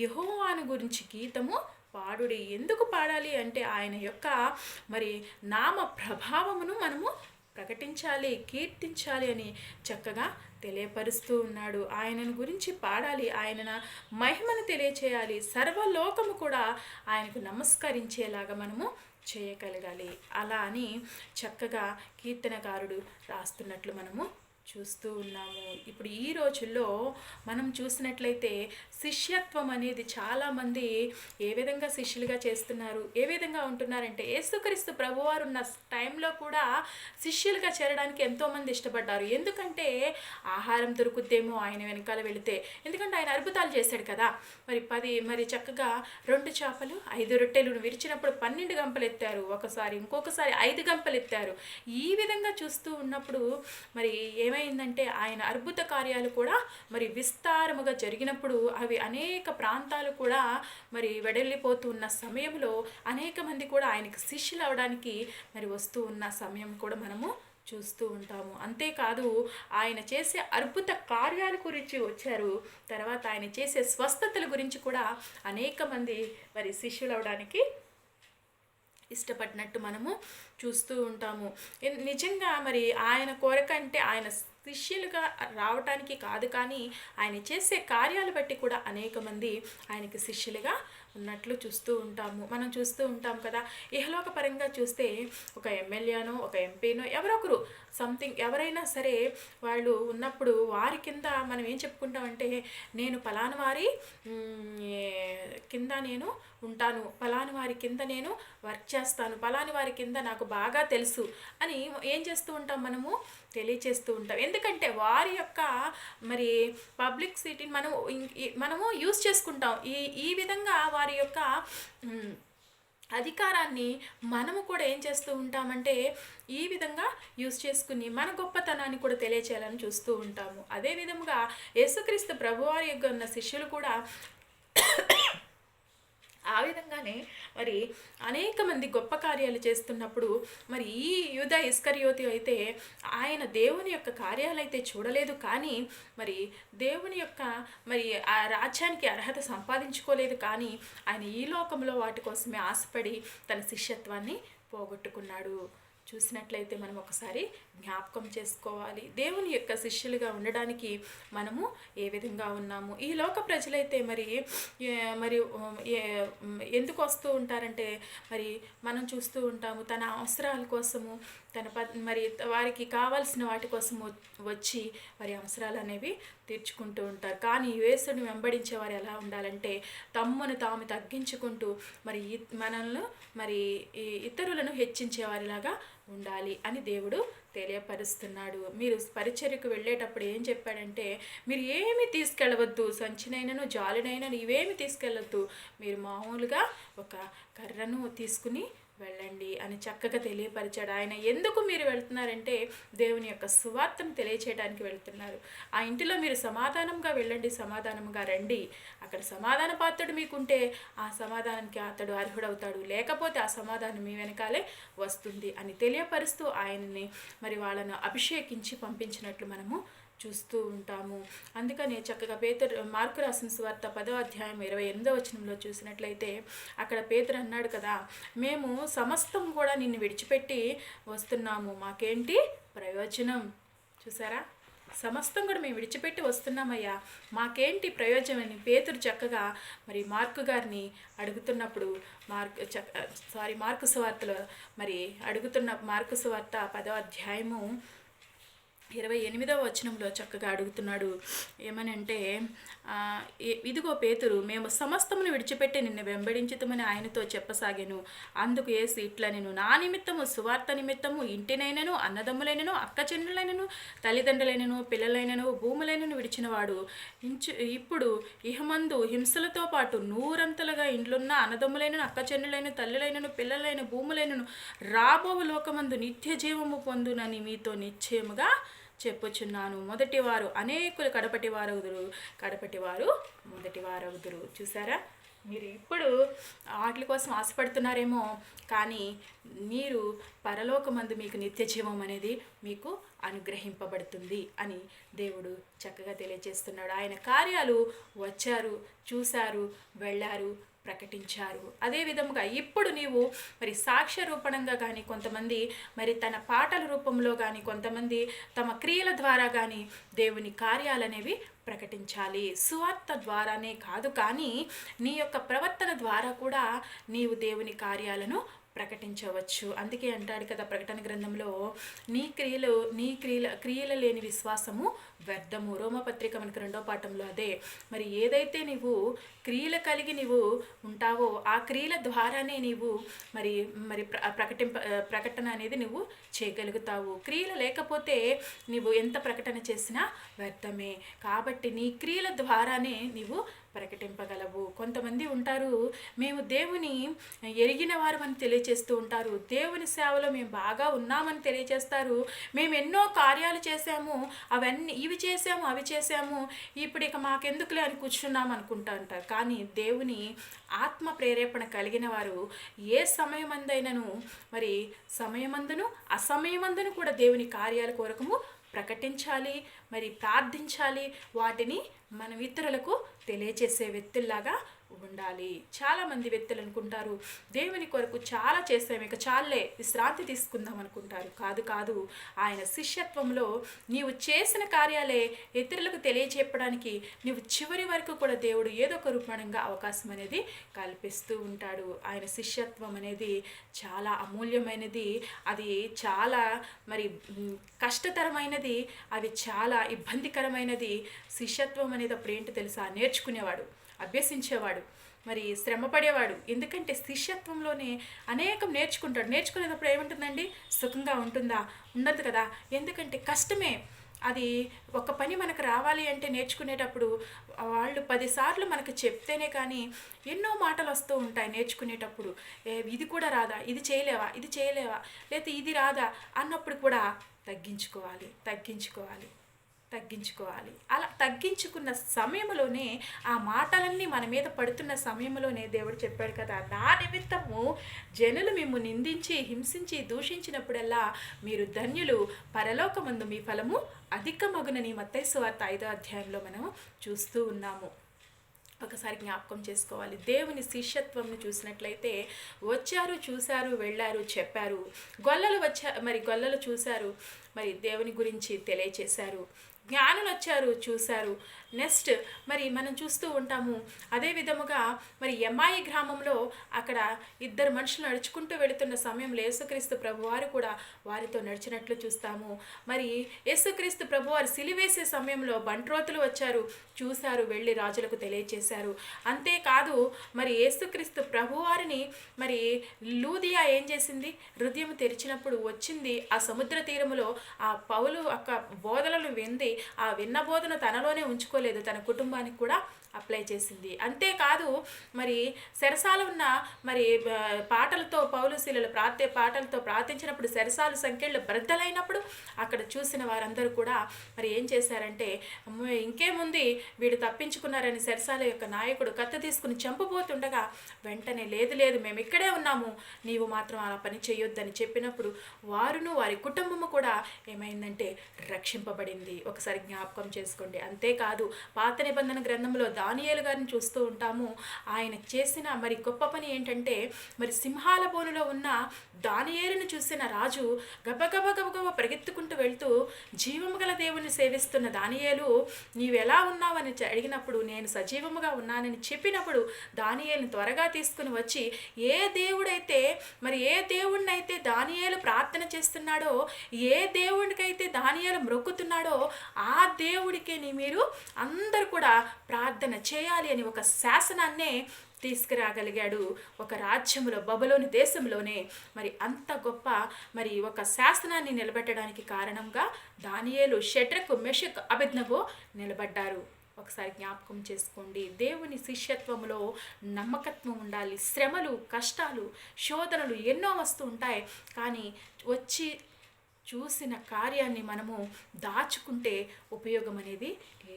యెహోవాను గురించి గీతము పాడుడి. ఎందుకు పాడాలి అంటే ఆయన యొక్క మరి నామ ప్రభావమును మనము ప్రకటించాలి, కీర్తించాలి అని చక్కగా తెలియపరుస్తూ ఉన్నాడు. ఆయనను గురించి పాడాలి, ఆయన మహిమను తెలియచేయాలి, సర్వలోకము కూడా ఆయనకు నమస్కరించేలాగా మనము చేయగలగాలి. అలా అని చక్కగా కీర్తనకారుడు రాస్తున్నట్లు మనము చూస్తూ ఉన్నాము. ఇప్పుడు ఈ రోజుల్లో మనం చూసినట్లయితే శిష్యత్వం అనేది చాలామంది ఏ విధంగా శిష్యులుగా చేస్తున్నారు, ఏ విధంగా ఉంటున్నారంటే, యేసుక్రీస్తు ప్రభువారు ఉన్న టైంలో కూడా శిష్యులుగా చేరడానికి ఎంతోమంది ఇష్టపడ్డారు. ఎందుకంటే ఆహారం దొరుకుద్దేమో ఆయన వెనకాల వెళితే, ఎందుకంటే ఆయన అద్భుతాలు చేశాడు కదా. మరి చక్కగా 2 చేపలు 5 రొట్టెలు విరిచినప్పుడు 12 గంపలు ఎత్తారు, ఇంకొకసారి 5 గంపలు ఎత్తారు. ఈ విధంగా చూస్తూ ఉన్నప్పుడు మరి ఏమైందంటే ఆయన అద్భుత కార్యాలు కూడా మరి విస్తారముగా జరిగినప్పుడు అవి అనేక ప్రాంతాలు కూడా మరి వెడలిపోతూ ఉన్న సమయంలో అనేక మంది కూడా ఆయనకు శిష్యులు అవడానికి మరి వస్తూ ఉన్న సమయం కూడా మనము చూస్తూ ఉంటాము. అంతేకాదు ఆయన చేసే అద్భుత కార్యాల గురించి వచ్చారు, తర్వాత ఆయన చేసే స్వస్థతల గురించి కూడా అనేక మంది మరి శిష్యులు అవడానికి ఇష్టపడినట్టు మనము చూస్తూ ఉంటాము. నిజంగా మరి ఆయన కోరిక అంటే ఆయన శిష్యులుగా రావటానికి కాదు, కానీ ఆయన చేసే కార్యాలు బట్టి కూడా అనేక మంది ఆయనకి శిష్యులుగా ఉన్నట్లు చూస్తూ ఉంటాము. మనం చూస్తూ ఉంటాం కదా, ఇహలోక పరంగా చూస్తే ఒక ఎమ్మెల్యేనో ఒక ఎంపీనో ఎవరో ఒకరు సంథింగ్ ఎవరైనా సరే వాళ్ళు ఉన్నప్పుడు వారి కింద మనం ఏం చెప్పుకుంటామంటే, నేను పలానా వారి కింద నేను ఉంటాను, పలాని వారి కింద నేను వర్క్ చేస్తాను, పలాని వారి కింద నాకు బాగా తెలుసు అని ఏం చేస్తూ ఉంటాం, మనము తెలియచేస్తూ ఉంటాం. ఎందుకంటే వారి యొక్క మరి పబ్లిక్ సిటీని మనము యూస్ చేసుకుంటాం. ఈ విధంగా వారి యొక్క అధికారాన్ని మనము కూడా ఏం చేస్తూ ఉంటామంటే ఈ విధంగా యూస్ చేసుకుని మన గొప్పతనాన్ని కూడా తెలియచేయాలని చూస్తూ ఉంటాము. అదే విధముగా యేసుక్రీస్తు ప్రభువారి యొక్క ఉన్న శిష్యులు కూడా ఆ విధంగానే మరి అనేక మంది గొప్ప కార్యాలు చేస్తున్నప్పుడు మరి ఈ యూదా ఇస్కరియోతి అయితే ఆయన దేవుని యొక్క కార్యాలు అయితే చూడలేదు, కానీ మరి దేవుని యొక్క మరి ఆ రాజ్యానికి అర్హత సంపాదించుకోలేదు, కానీ ఆయన ఈ లోకంలో వాటి కోసమే ఆశపడి తన శిష్యత్వాన్ని పోగొట్టుకున్నాడు. చూసినట్లయితే మనం ఒకసారి జ్ఞాపకం చేసుకోవాలి, దేవుని యొక్క శిష్యులుగా ఉండడానికి మనము ఏ విధంగా ఉన్నాము. ఈ లోక ప్రజలైతే మరి ఎందుకు వస్తూ ఉంటారంటే మరి మనం చూస్తూ ఉంటాము తన అవసరాల కోసము మరి వారికి కావాల్సిన వాటి కోసం వచ్చి వారి అవసరాలు అనేవి తీర్చుకుంటూ ఉంటారు. కానీ యేసుని వెంబడించే వారు ఎలా ఉండాలంటే తమ్మును తాము తగ్గించుకుంటూ మరి మనల్ని మరి ఇతరులను హెచ్చించే వారిలాగా ఉండాలి అని దేవుడు తెలియపరుస్తున్నాడు. మీరు పరిచర్యకు వెళ్ళేటప్పుడు ఏం చెప్పాడంటే, మీరు ఏమి తీసుకెళ్ళవద్దు, సంచినైనను జాలినైనను ఇవేమి తీసుకెళ్ళవద్దు, మీరు మామూలుగా ఒక కర్రను తీసుకుని వెళ్ళండి అని చక్కగా తెలియపరిచాడు. ఆయన ఎందుకు మీరు వెళ్తున్నారంటే దేవుని యొక్క సువార్తను తెలియచేయడానికి వెళ్తున్నారు. ఆ ఇంటిలో మీరు సమాధానంగా వెళ్ళండి, సమాధానంగా రండి. అక్కడ సమాధాన పాత్రుడు మీకుంటే ఆ సమాధానానికి అతడు అర్హుడవుతాడు, లేకపోతే ఆ సమాధానం మీ వెనకాలే వస్తుంది అని తెలియపరుస్తూ ఆయన్ని మరి వాళ్ళను అభిషేకించి పంపించినట్లు మనము చూస్తూ ఉంటాము. అందుకనే చక్కగా మార్కు రాసిన సువార్త 10వ అధ్యాయం 28వ వచనంలో చూసినట్లయితే అక్కడ పేతురు అన్నాడు కదా, మేము సమస్తం కూడా నిన్ను విడిచిపెట్టి వస్తున్నాము, మాకేంటి ప్రయోజనం. చూసారా, సమస్తం కూడా మేము విడిచిపెట్టి వస్తున్నామయ్యా, మాకేంటి ప్రయోజనం అని పేతురు చక్కగా మరి మార్కు గారిని అడుగుతున్నప్పుడు మార్కు సువార్తలో మరి మార్కు సువార్త 10వ అధ్యాయము 28వ వచనంలో చక్కగా అడుగుతున్నాడు. ఏమనంటే, ఇదిగో పేతురు, మేము సమస్తమును విడిచిపెట్టి నిన్ను వెంబడించుతామని ఆయనతో చెప్పసాగాను. అందుకు యేసు ఇట్లా, నేను నా నిమిత్తము సువార్త నిమిత్తము ఇంటినైనను అన్నదమ్ములైనను అక్క చెల్లెలైనను తల్లిదండ్రులైనను పిల్లలైనను భూములైనను విడిచినవాడు ఇప్పుడు ఇహమందు హింసలతో పాటు 100 ఇండ్లున్న అన్నదమ్ములైనను అక్క చెల్లెలైన తల్లులైనను పిల్లలైన భూములైనను రాబో లోకమందు నిత్య జీవము పొందునని మీతో నిశ్చయముగా చెప్పుచున్నాను. మొదటివారు అనేకులు కడపటివారవుదురు, కడపటివారు మొదటివారవుదురు. చూసారా, మీరు ఇప్పుడు వాటి కోసం ఆశపడుతున్నారేమో, కానీ మీరు పరలోకమందు మీకు నిత్య జీవం అనేది మీకు అనుగ్రహింపబడుతుంది అని దేవుడు చక్కగా తెలియజేస్తున్నాడు. ఆయన కార్యాలు వచ్చారు, చూశారు, వెళ్ళారు, ప్రకటించారు. అదే విధముగా ఇప్పుడు నీవు మరి సాక్ష్య రూపణంగా కానీ, కొంతమంది మరి తన పాటల రూపంలో కానీ, కొంతమంది తమ క్రియల ద్వారా కానీ దేవుని కార్యాలనేవి ప్రకటించాలి. సువార్త ద్వారానే కాదు, కానీ నీ యొక్క ప్రవర్తన ద్వారా కూడా నీవు దేవుని కార్యాలను ప్రకటించవచ్చు. అందుకే అంటాడు కదా ప్రకటన గ్రంథంలో, క్రియలు లేని విశ్వాసము వ్యర్థము. రోమపత్రిక మనకు 2వ పాఠంలో అదే. మరి ఏదైతే నీవు క్రియలు కలిగి నీవు ఉంటావో ఆ క్రియల ద్వారానే నీవు మరి ప్రకటన అనేది నువ్వు చేయగలుగుతావు. క్రియలు లేకపోతే నీవు ఎంత ప్రకటన చేసినా వ్యర్థమే. కాబట్టి నీ క్రియల ద్వారానే నీవు ప్రకటింపగలవు. కొంతమంది ఉంటారు, మేము దేవుని ఎరిగిన వారు అని తెలియచేస్తూ ఉంటారు, దేవుని సేవలో మేము బాగా ఉన్నామని తెలియచేస్తారు, మేము ఎన్నో కార్యాలు చేశాము, ఇవి చేసాము అవి చేసాము, ఇప్పుడు ఇక మాకెందుకులే అని కూర్చున్నాము అనుకుంటా ఉంటారు. కానీ దేవుని ఆత్మ ప్రేరేపణ కలిగిన వారు ఏ సమయమందైనను మరి సమయమందును అసమయమందును కూడా దేవుని కార్యాల కొరకము ప్రకటించాలి, మరి ప్రార్థించాలి, వాటిని మనం ఇతరులకు తెలియచేసే వ్యక్తుల్లాగా ఉండాలి. చాలామంది వ్యక్తులు అనుకుంటారు, దేవుని కొరకు చాలా చేస్తాం, ఇక చాలే విశ్రాంతి తీసుకుందాం అనుకుంటారు. కాదు కాదు, ఆయన శిష్యత్వంలో నీవు చేసిన కార్యాలే ఇతరులకు తెలియజెప్పడానికి నీవు చివరి వరకు కూడా దేవుడు ఏదో ఒక రూపంగా అవకాశం అనేది కల్పిస్తూ ఉంటాడు. ఆయన శిష్యత్వం అనేది చాలా అమూల్యమైనది, అది చాలా మరి కష్టతరమైనది, అది చాలా ఇబ్బందికరమైనది. శిష్యత్వం అనేది అప్పుడు ఏంటి తెలుసా? నేర్చుకునేవాడు, అభ్యసించేవాడు, మరి శ్రమపడేవాడు. ఎందుకంటే శిష్యత్వంలోనే అనేకం నేర్చుకుంటాడు. నేర్చుకునేటప్పుడు ఏముంటుందండి? సుఖంగా ఉంటుందా? ఉండదు కదా. ఎందుకంటే కష్టమే. అది ఒక పని మనకు రావాలి అంటే నేర్చుకునేటప్పుడు వాళ్ళు 10 సార్లు మనకు చెప్తేనే కానీ ఎన్నో మాటలు వస్తూ ఉంటాయి నేర్చుకునేటప్పుడు. ఇది కూడా రాదా, ఇది చేయలేవా, ఇది చేయలేవా, లేకపోతే ఇది రాదా అన్నప్పుడు కూడా తగ్గించుకోవాలి. అలా తగ్గించుకున్న సమయంలోనే ఆ మాటలన్నీ మన మీద పడుతున్న సమయంలోనే దేవుడు చెప్పాడు కదా, నా నిమిత్తము జనులు మిమ్ము నిందించి హింసించి దూషించినప్పుడల్లా మీరు ధన్యులు, పరలోకమందు మీ ఫలము అధికమగునని మత్తయి సువార్త 5వ అధ్యాయంలో మనం చూస్తూ ఉన్నాము. ఒకసారి జ్ఞాపకం చేసుకోవాలి. దేవుని శిష్యత్వంను చూసినట్లయితే వచ్చారు, చూశారు, వెళ్ళారు, చెప్పారు. గొల్లలు చూశారు, మరి దేవుని గురించి తెలియచేశారు. జ్ఞానులు వచ్చారు, చూశారు. నెక్స్ట్ మరి మనం చూస్తూ ఉంటాము అదే విధముగా మరి ఎమ్మాయి గ్రామంలో అక్కడ 2 మనుషులు నడుచుకుంటూ వెళుతున్న సమయంలో యేసుక్రీస్తు ప్రభువారు కూడా వారితో నడిచినట్లు చూస్తాము. మరి యేసుక్రీస్తు ప్రభువారు సిలువేసే సమయంలో బంట్రోతులు వచ్చారు, చూశారు, వెళ్ళి రాజులకు తెలియచేశారు. అంతేకాదు మరి యేసుక్రీస్తు ప్రభువారిని మరి లూదియా ఏం చేసింది? హృదయం తెరిచినప్పుడు వచ్చింది ఆ సముద్ర తీరములో ఆ పౌలు యొక్క బోధనలు వింది. ఆ విన్న బోధన తనలోనే ఉంచుకోలేదు, తన కుటుంబానికి కూడా అప్లై చేసింది. అంతేకాదు మరి సెరసాలు ఉన్న మరి పాటలతో పౌలు శీలలు పాటలతో ప్రార్థించినప్పుడు సెరసాలు సంఖ్యలు బద్దలైనప్పుడు అక్కడ చూసిన వారందరూ కూడా మరి ఏం చేశారంటే, ఇంకేముంది వీడు తప్పించుకున్నారని సెరసాల యొక్క నాయకుడు కత్తి తీసుకుని చంపబోతుండగా వెంటనే లేదు మేము ఇక్కడే ఉన్నాము, నీవు మాత్రం అలా పని చేయొద్దని చెప్పినప్పుడు వారును వారి కుటుంబము కూడా ఏమైందంటే రక్షింపబడింది. ఒకసారి జ్ఞాపకం చేసుకోండి. అంతేకాదు పాత నిబంధన గ్రంథంలో దానియేలు గారిని చూస్తూ ఉంటాము. ఆయన చేసిన మరి గొప్ప పని ఏంటంటే, మరి సింహాల బోనులో ఉన్న దానియేలును చూసిన రాజు గబగబ పరిగెత్తుకుంటూ వెళ్తూ జీవము గల దేవుని సేవిస్తున్న దానియేలు నీవెలా ఉన్నావని అడిగినప్పుడు నేను సజీవముగా ఉన్నానని చెప్పినప్పుడు దానియేలుని త్వరగా తీసుకుని వచ్చి ఏ దేవుడినైతే దానియేలు ప్రార్థన చేస్తున్నాడో, ఏ దేవుడికైతే దానియేలు మ్రొక్కుతున్నాడో ఆ దేవుడికే మీరు అందరూ కూడా ప్రార్థన చేయాలి అని ఒక శాసనాన్నే తీసుకురాగలిగాడు. ఒక రాజ్యములో బబులోని దేశంలోనే మరి అంత గొప్ప మరి ఒక శాసనాన్ని నిలబెట్టడానికి కారణంగా దానియేలు, షడ్రకు, మెషక్, అబేద్నెగో నిలబడ్డారు. ఒకసారి జ్ఞాపకం చేసుకోండి. దేవుని శిష్యత్వంలో నమ్మకత్వం ఉండాలి. శ్రమలు, కష్టాలు, శోధనలు ఎన్నో వస్తూ ఉంటాయి. కానీ వచ్చి చూసిన కార్యాన్ని మనము దాచుకుంటే ఉపయోగం అనేది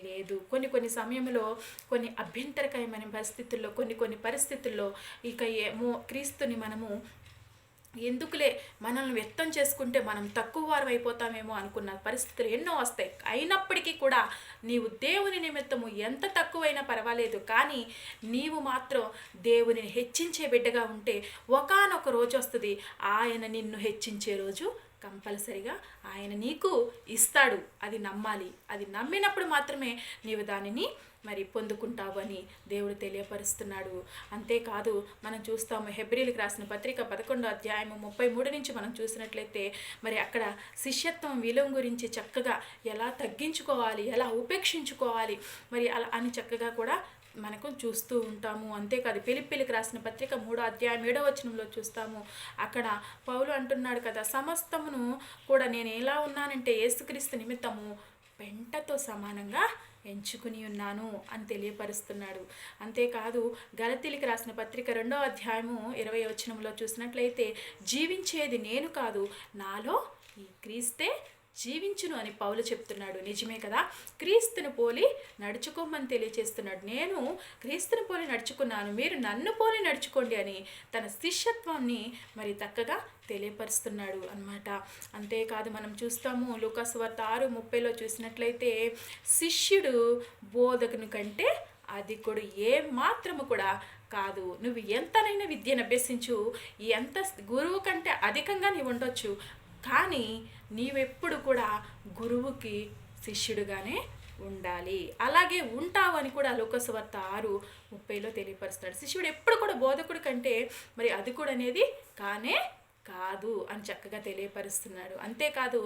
లేదు. కొన్ని సమయంలో కొన్ని అభ్యంతరకరమైన పరిస్థితుల్లో కొన్ని పరిస్థితుల్లో ఇక ఏమో క్రీస్తుని మనము ఎందుకులే మనల్ని వ్యక్తం చేసుకుంటే మనం తక్కువ వారం అయిపోతామేమో అనుకున్న పరిస్థితులు ఎన్నో వస్తాయి. అయినప్పటికీ కూడా నీవు దేవుని నిమిత్తము ఎంత తక్కువైనా పర్వాలేదు, కానీ నీవు మాత్రం దేవునిని హెచ్చించే బిడ్డగా ఉంటే ఒకానొక రోజు వస్తుంది, ఆయన నిన్ను హెచ్చించే రోజు కంపల్సరిగా ఆయన నీకు ఇస్తాడు. అది నమ్మాలి. అది నమ్మినప్పుడు మాత్రమే నీవు దానిని మరి పొందుకుంటావు అని దేవుడు తెలియపరుస్తున్నాడు. అంతేకాదు మనం చూస్తాము హెబ్రీలకు రాసిన పత్రిక 11వ అధ్యాయము 33 నుంచి మనం చూసినట్లయితే మరి అక్కడ శిష్యత్వం విలువ గురించి చక్కగా ఎలా తగ్గించుకోవాలి, ఎలా ఉపేక్షించుకోవాలి మరి అలా అని చక్కగా కూడా మనకు చూస్తూ ఉంటాము. అంతేకాదు ఫిలిప్పీలకు రాసిన పత్రిక 3వ అధ్యాయం 7వ వచనంలో చూస్తాము. అక్కడ పౌలు అంటున్నాడు కదా, సమస్తమును కూడా నేను ఎలా ఉన్నానంటే యేసుక్రీస్తు నిమిత్తము పెంటతో సమానంగా ఎంచుకుని ఉన్నాను అని తెలియపరుస్తున్నాడు. అంతేకాదు గలతీలకు రాసిన పత్రిక 2వ అధ్యాయము 20వ వచనంలో చూసినట్లయితే జీవించేది నేను కాదు, నాలో ఈ క్రీస్తే జీవించును అని పౌలు చెప్తున్నాడు. నిజమే కదా, క్రీస్తుని పోలి నడుచుకోమని తెలియచేస్తున్నాడు. నేను క్రీస్తుని పోలి నడుచుకున్నాను, మీరు నన్ను పోలి నడుచుకోండి అని తన శిష్యత్వాన్ని మరి చక్కగా తెలియపరుస్తున్నాడు అన్నమాట. అంతేకాదు మనం చూస్తాము లూకా సువార్త 6:30లో చూసినట్లయితే శిష్యుడు బోధకుని కంటే అధికుడు ఏ మాత్రము కూడా కాదు. నువ్వు ఎంతనైనా విద్యను అభ్యసించు, ఎంత గురువు కంటే అధికంగా నీవు ఉండొచ్చు, కానీ నీవెప్పుడు కూడా గురువుకి శిష్యుడుగానే ఉండాలి. అలాగే ఉంటావు అని కూడా లూకాసువార్త 6:30లో తెలియపరుస్తున్నాడు. శిష్యుడు ఎప్పుడు కూడా బోధకుడు కంటే మరి అధికుడు అనేది కానే కాదు అని చక్కగా తెలియపరుస్తున్నాడు. అంతేకాదు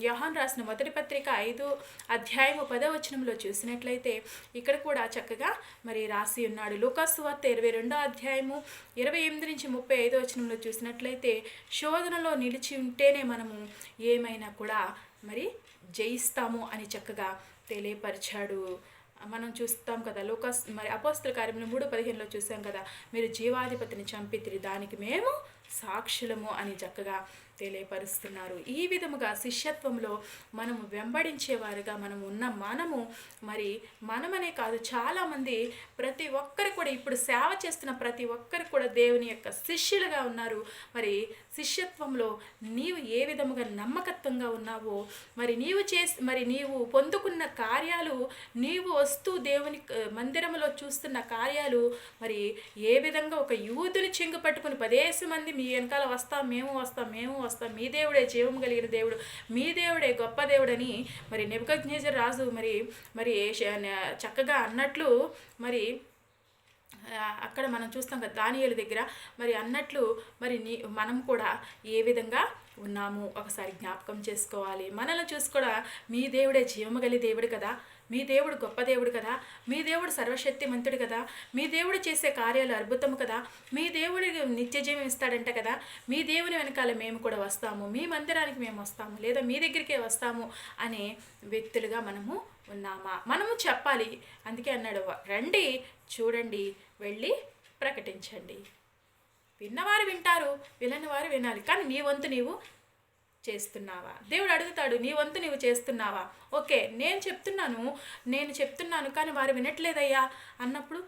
యోహాను రాసిన మొదటి పత్రిక 5:10 చూసినట్లయితే ఇక్కడ కూడా చక్కగా మరి రాసి ఉన్నాడు. లూకాసువార్త 22:28-35 చూసినట్లయితే శోధనలో నిలిచి ఉంటేనే మనము ఏమైనా కూడా మరి జయిస్తాము అని చక్కగా తెలియపరిచాడు. మనం చూస్తాం కదా, మరి అపోస్తల కార్యములు 3:15 చూసాం కదా, మీరు జీవాధిపతిని చంపితిరి, దానికి మేము సాక్షులము అని చక్కగా తెలియపరుస్తున్నారు. ఈ విధముగా శిష్యత్వంలో మనము వెంబడించేవారుగా మనమనే కాదు, చాలామంది ప్రతి ఒక్కరు కూడా ఇప్పుడు సేవ చేస్తున్న ప్రతి ఒక్కరు కూడా దేవుని యొక్క శిష్యులుగా ఉన్నారు. మరి శిష్యత్వంలో నీవు ఏ విధముగా నమ్మకత్వంగా ఉన్నావో, మరి నీవు పొందుకున్న కార్యాలు, నీవు వస్తూ దేవుని మందిరంలో చూస్తున్న కార్యాలు, మరి ఏ విధంగా ఒక యూదుని చెంగు పట్టుకుని 10 మంది మీ వెనకాల వస్తాం, మేము వస్తాం, మీ దేవుడే జీవం కలిగిన దేవుడు, మీ దేవుడే గొప్ప దేవుడని మరి నెబుకద్నెజర్ రాజు మరి చక్కగా అన్నట్లు, మరి అక్కడ మనం చూస్తాం కదా దానియేలు దగ్గర మరి అన్నట్లు, మరి మనం కూడా ఏ విధంగా ఉన్నాము ఒకసారి జ్ఞాపకం చేసుకోవాలి. మనల్ని చూసి కూడా మీ దేవుడే జీవము గలి దేవుడు కదా, మీ దేవుడు గొప్ప దేవుడు కదా, మీ దేవుడు సర్వశక్తిమంతుడు కదా, మీ దేవుడు చేసే కార్యాలు అద్భుతము కదా, మీ దేవుడు నిత్య జీవం ఇస్తాడంట కదా, మీ దేవుని వెనకాల మేము కూడా వస్తాము, మీ మందిరానికి మేము వస్తాము, లేదా మీ దగ్గరికే వస్తాము అనే వ్యక్తులుగా మనము ఉన్నామా? మనము చెప్పాలి. అందుకే అన్నాడు, రండి, చూడండి, వెళ్ళి ప్రకటించండి. విన్నవారు వింటారు, వినని వారు వినాలి. కానీ నీ వంతు నీవు చేస్తున్నావా? దేవుడు అడుగుతాడు, నీ వంతు నీవు చేస్తున్నావా? ఓకే, నేను చెప్తున్నాను కానీ వారు వినట్లేదయ్యా అన్నప్పుడు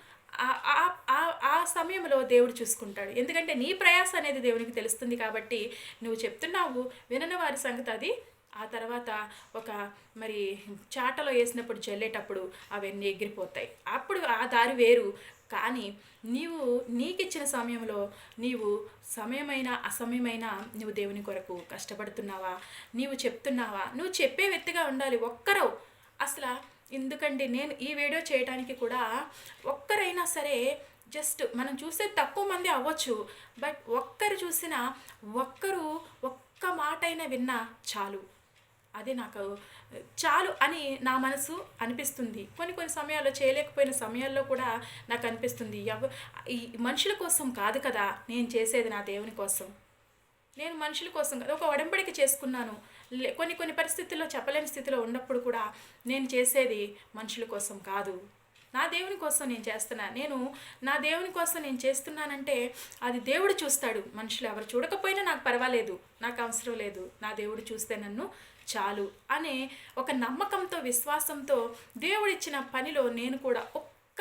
ఆ సమయంలో దేవుడు చూసుకుంటాడు. ఎందుకంటే నీ ప్రయాస అనేది దేవునికి తెలుస్తుంది కాబట్టి నువ్వు చెప్తున్నావు, వినని వారి సంగతి అది ఆ తర్వాత ఒక మరి చాటలో వేసినప్పుడు జల్లేటప్పుడు అవన్నీ ఎగిరిపోతాయి, అప్పుడు ఆ దారి వేరు. కానీ నీకిచ్చిన సమయంలో నీవు సమయమైన అసమయమైన నువ్వు దేవుని కొరకు కష్టపడుతున్నావా? నీవు చెప్తున్నావా? నువ్వు చెప్పే వ్యక్తిగా ఉండాలి. ఒక్కరు అసలు ఎందుకండి నేను ఈ వీడియో చేయడానికి కూడా ఒక్కరైనా సరే, జస్ట్ మనం చూసే తక్కువ మంది అవ్వచ్చు, బట్ ఒక్కరు చూసినా ఒక్క మాట అయినా విన్నా చాలు, అది నాకు చాలు అని నా మనసు అనిపిస్తుంది. కొన్ని సమయాల్లో చేయలేకపోయిన సమయాల్లో కూడా నాకు అనిపిస్తుంది, ఈ మనుషుల కోసం కాదు కదా నేను చేసేది, నా దేవుని కోసం. నేను మనుషుల కోసం కదా ఒక ఒడంబడిక చేసుకున్నాను. కొన్ని పరిస్థితుల్లో చెప్పలేని స్థితిలో ఉన్నప్పుడు కూడా నేను చేసేది మనుషుల కోసం కాదు, నా దేవుని కోసం నేను చేస్తున్నా. నా దేవుని కోసం నేను చేస్తున్నానంటే అది దేవుడు చూస్తాడు. మనుషులు ఎవరు చూడకపోయినా నాకు పర్వాలేదు, నాకు అవసరం లేదు, నా దేవుడు చూస్తే నన్ను చాలు అనే ఒక నమ్మకంతో, విశ్వాసంతో దేవుడిచ్చిన పనిలో నేను కూడా ఒక్క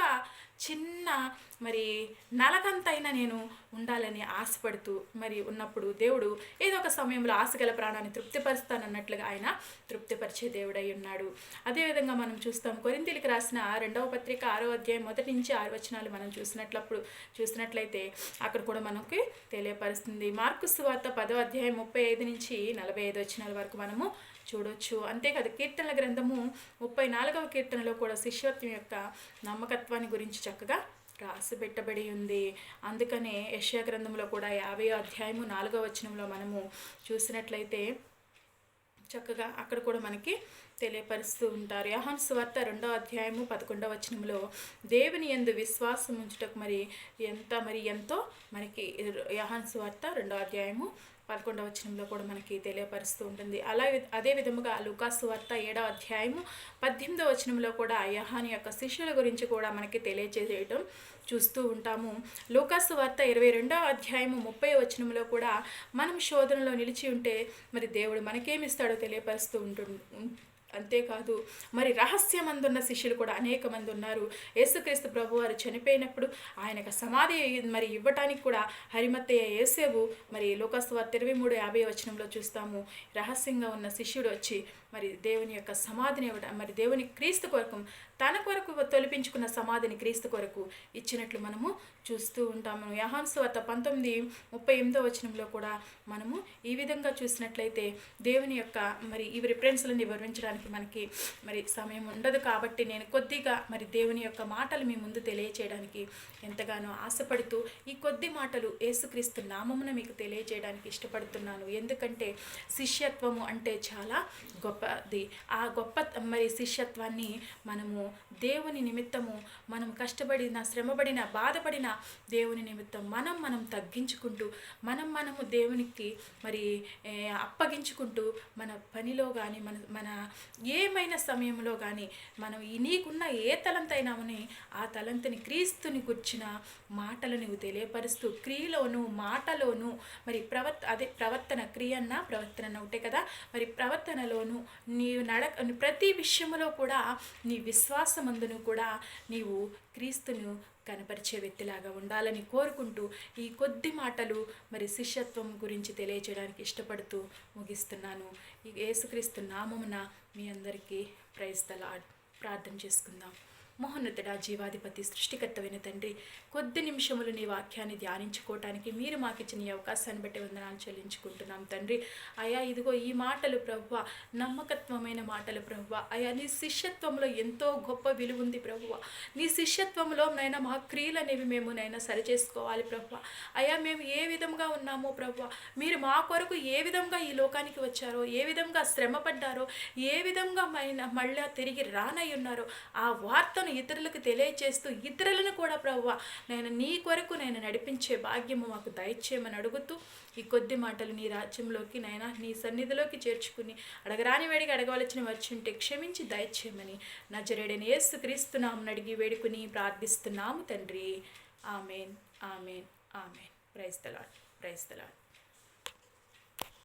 చిన్న మరి నలకంతైనా నేను ఉండాలని ఆశపడుతూ మరి ఉన్నప్పుడు దేవుడు ఏదో ఒక సమయంలో ఆశగల ప్రాణాన్ని తృప్తిపరుస్తానన్నట్లుగా ఆయన తృప్తిపరిచే దేవుడై ఉన్నాడు. అదేవిధంగా మనం చూస్తాం కొరింథీయులకు రాసిన 2వ పత్రిక 6వ అధ్యాయం 1-6 మనం చూసినట్లయితే అక్కడ కూడా మనకి తెలియపరుస్తుంది. మార్కు సువార్త 10వ అధ్యాయం 35-45 వరకు మనము చూడొచ్చు. అంతేకాదు కీర్తనల గ్రంథము 34వ కీర్తనలో కూడా శిష్యత్వం యొక్క నమ్మకత్వాన్ని గురించి చక్కగా రాసి పెట్టబడి ఉంది. అందుకనే యెషయా గ్రంథంలో కూడా 50వ అధ్యాయము 4వ వచనంలో మనము చూసినట్లయితే చక్కగా అక్కడ కూడా మనకి తెలియపరుస్తూ ఉంటారు. యోహాను సువార్త 2వ అధ్యాయము 11వ వచనంలో దేవుని యందు విశ్వాసం ఉంచుటకు ఎంతో మనకి యోహాను సువార్త 2వ అధ్యాయము 11వ వచనంలో కూడా మనకి తెలియపరుస్తూ ఉంటుంది. అదే విధముగా లూకాసు వార్త 7వ అధ్యాయము 18వ వచనంలో కూడా యోహాను యొక్క శిష్యుల గురించి కూడా మనకి తెలియజేయడం చూస్తూ ఉంటాము. లూకాసు వార్త 22వ అధ్యాయము 30వ వచనంలో కూడా మనం శోధనలో నిలిచి ఉంటే మరి దేవుడు మనకేమిస్తాడో తెలియపరుస్తూ అంతేకాదు మరి రహస్యమందున్న శిష్యులు కూడా అనేక మంది ఉన్నారు. యేసుక్రీస్తు ప్రభు వారు చనిపోయినప్పుడు ఆయనకు సమాధి మరి ఇవ్వటానికి కూడా హరిమత్తయ్య యేసేవు మరి లోకాసువార్త 23:50 చూస్తాము. రహస్యంగా ఉన్న శిష్యుడు వచ్చి మరి దేవుని యొక్క సమాధిని ఇవ్వడం, మరి దేవుని క్రీస్తు కొరకు తన కొరకు తొలిపించుకున్న సమాధిని క్రీస్తు కొరకు ఇచ్చినట్లు మనము చూస్తూ ఉంటాము. యోహాను సువార్త 19:38 కూడా మనము ఈ విధంగా చూసినట్లయితే దేవుని యొక్క మరి ఈ రిఫరెన్స్లను వివరించడానికి మనకి మరి సమయం ఉండదు కాబట్టి నేను కొద్దిగా మరి దేవుని యొక్క మాటలు మీ ముందు తెలియచేయడానికి ఎంతగానో ఆశపడుతూ ఈ కొద్ది మాటలు యేసుక్రీస్తు నామమున మీకు తెలియజేయడానికి ఇష్టపడుతున్నాను. ఎందుకంటే శిష్యత్వము అంటే చాలా గొప్పది. ఆ గొప్ప మరి శిష్యత్వాన్ని మనము దేవుని నిమిత్తము మనం కష్టపడిన, శ్రమపడిన, బాధపడిన దేవుని నిమిత్తం మనం తగ్గించుకుంటూ మనము దేవునికి మరి అప్పగించుకుంటూ మన పనిలో కానీ మన ఏమైనా సమయంలో కానీ మనం నీకున్న ఏ తలంతైనామని ఆ తలంతుని క్రీస్తుని గుర్చిన మాటలు నువ్వు తెలియపరుస్తూ క్రియలోను మాటలోను మరి ప్రవర్తన క్రియన్న ప్రవర్తన ఒకటే కదా, మరి ప్రవర్తనలోను నీవు ప్రతి విషయంలో కూడా నీ విశ్వాసమందును కూడా నీవు క్రీస్తును కనపరిచే వ్యక్తిలాగా ఉండాలని కోరుకుంటూ ఈ కొద్ది మాటలు మరి శిష్యత్వం గురించి తెలియజేయడానికి ఇష్టపడుతూ ముగిస్తున్నాను. ఈ యేసుక్రీస్తు నామమున మీ అందరికీ ప్రైజ్ ద లార్డ్. ప్రార్థన చేసుకుందాం. మహోన్నతుడా, జీవాధిపతి, సృష్టికర్తమైన తండ్రి, కొద్ది నిమిషములు నీ వాక్యాన్ని ధ్యానించుకోవటానికి మీరు మాకు ఇచ్చిన ఈ అవకాశాన్ని బట్టి వందనాలు చెల్లించుకుంటున్నాం తండ్రి. అయా ఇదిగో ఈ మాటలు ప్రభువా, నమ్మకత్వమైన మాటలు ప్రభువా. అయా నీ శిష్యత్వంలో ఎంతో గొప్ప విలువ ఉంది ప్రభువా. నీ శిష్యత్వంలో నైనా మా క్రియలు అనేవి మేము నైనా సరిచేసుకోవాలి ప్రభువా. అయా మేము ఏ విధంగా ఉన్నామో ప్రభువా, మీరు మా కొరకు ఏ విధంగా ఈ లోకానికి వచ్చారో, ఏ విధంగా శ్రమపడ్డారో, ఏ విధంగా మళ్ళా తిరిగి రానయ్యున్నారో ఆ వార్తను ఇతరులకు తెలియచేస్తూ ఇతరులను కూడా ప్రభువా నేను నీ కొరకు నేను నడిపించే భాగ్యము మాకు దయచేయమని అడుగుతూ ఈ కొద్ది మాటలు నీ రాజ్యంలోకి నైనా నీ సన్నిధిలోకి చేర్చుకుని అడగరాని వేడికి అడగవలసిన వచ్చుంటే క్షమించి దయచేయమని నజరేయుడైన యేసుక్రీస్తు నామమున అడిగి వేడుకుని ప్రార్థిస్తున్నాము తండ్రి. Amen, amen, amen. Praise the Lord, praise the lord.